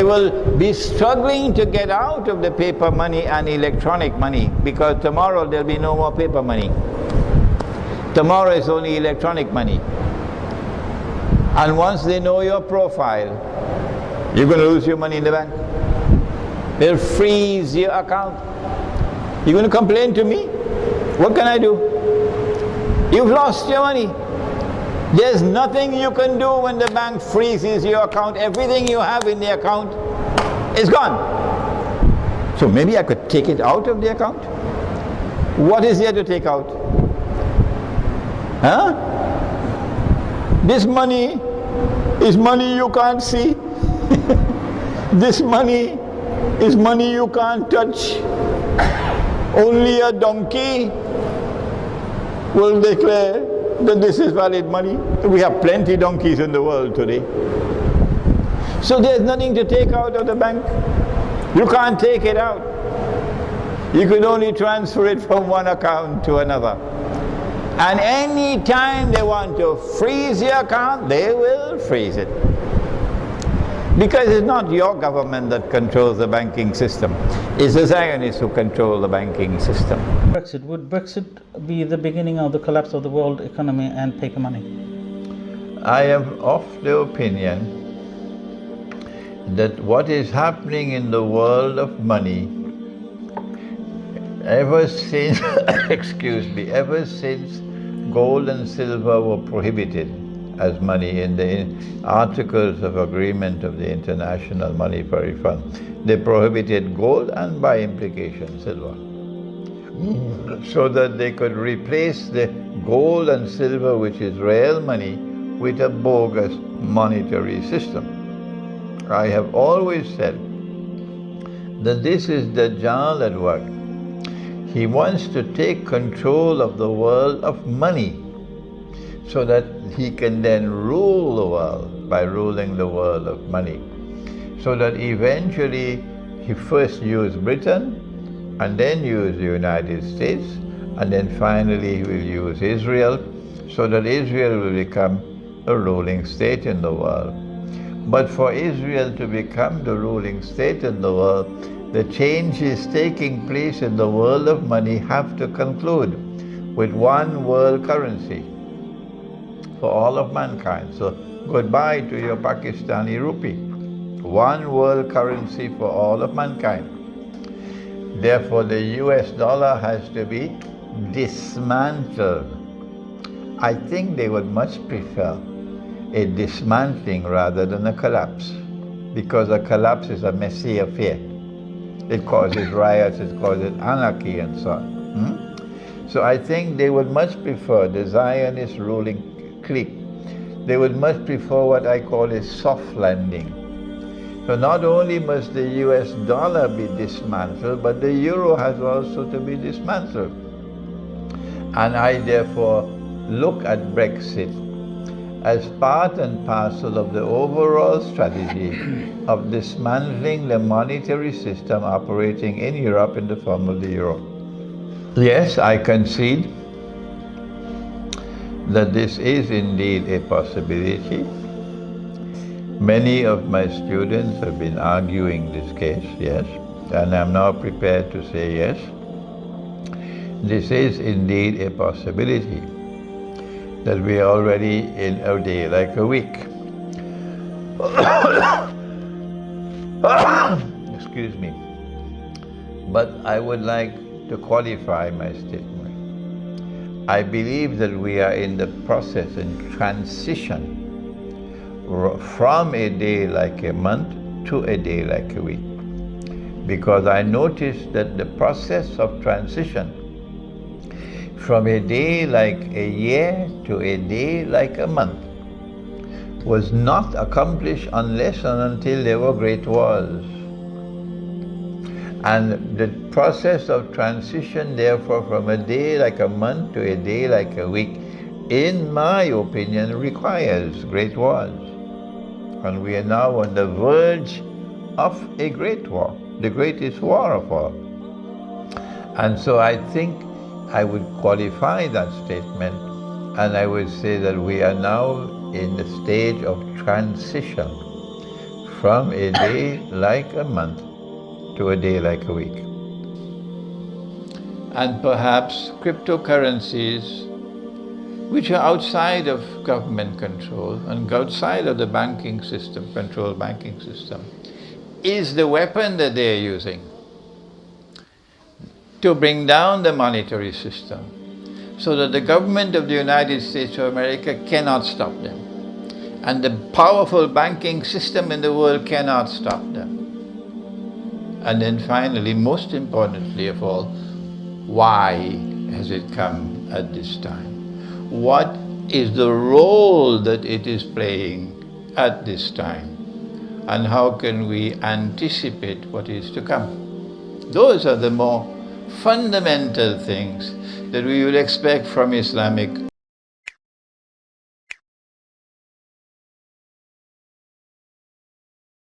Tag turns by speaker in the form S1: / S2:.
S1: will be struggling to get out of the paper money and electronic money, because tomorrow there'll be no more paper money. Tomorrow is only electronic money. And once they know your profile, you're going to lose your money in the bank. They'll freeze your account. You're going to complain to me? What can I do? You've lost your money. There's nothing you can do when the bank freezes your account. Everything you have in the account is gone. So maybe I could take it out of the account? What is there to take out? Huh? This money is money you can't see. This money is money you can't touch. Only a donkey will declare that this is valid money. We have plenty of donkeys in the world today. So there's nothing to take out of the bank. You can't take it out. You can only transfer it from one account to another. And any time they want to freeze your account, they will freeze it. Because it's not your government that controls the banking system. It's the Zionists who control the banking system.
S2: Brexit. Would Brexit be the beginning of the collapse of the world economy and paper money?
S1: I am of the opinion that what is happening in the world of money, ever since, ever since gold and silver were prohibited as money in the Articles of Agreement of the International Monetary Fund, they prohibited gold and by implication silver, so that they could replace the gold and silver, which is real money, with a bogus monetary system. I have always said that this is Dajjal at work. He wants to take control of the world of money so that he can then rule the world by ruling the world of money. So that eventually he first used Britain, and then use the United States, and then finally he will use Israel, so that Israel will become a ruling state in the world. But for Israel to become the ruling state in the world, the changes taking place in the world of money have to conclude with one world currency for all of mankind. So goodbye to your Pakistani rupee. One world currency for all of mankind. Therefore, the US dollar has to be dismantled. I think they would much prefer a dismantling rather than a collapse, because a collapse is a messy affair. It causes riots, it causes anarchy and so on. So I think they would much prefer, the Zionist ruling clique, they would much prefer what I call a soft landing. So not only must the US dollar be dismantled, but the euro has also to be dismantled. And I therefore look at Brexit as part and parcel of the overall strategy of dismantling the monetary system operating in Europe in the form of the euro. Yes, I concede that this is indeed a possibility. Many of my students have been arguing this case, yes, and I'm now prepared to say yes. This is indeed a possibility, that we are already in a day like a week. Excuse me. But I would like to qualify my statement. I believe that we are in the process and transition from a day like a month to a day like a week. Because I noticed that the process of transition from a day like a year to a day like a month was not accomplished unless and until there were great wars. And the process of transition, therefore, from a day like a month to a day like a week, in my opinion, requires great wars. And we are now on the verge of a great war, the greatest war of all. And so I think I would qualify that statement, and I would say that we are now in the stage of transition from a day like a month to a day like a week. And perhaps cryptocurrencies, which are outside of government control and outside of the banking system, controlled banking system, is the weapon that they are using to bring down the monetary system so that the government of the United States of America cannot stop them. And the powerful banking system in the world cannot stop them. And then finally, most importantly of all, why has it come at this time? What is the role that it is playing at this time? And how can we anticipate what is to come? Those are the more fundamental things that we would expect from Islamic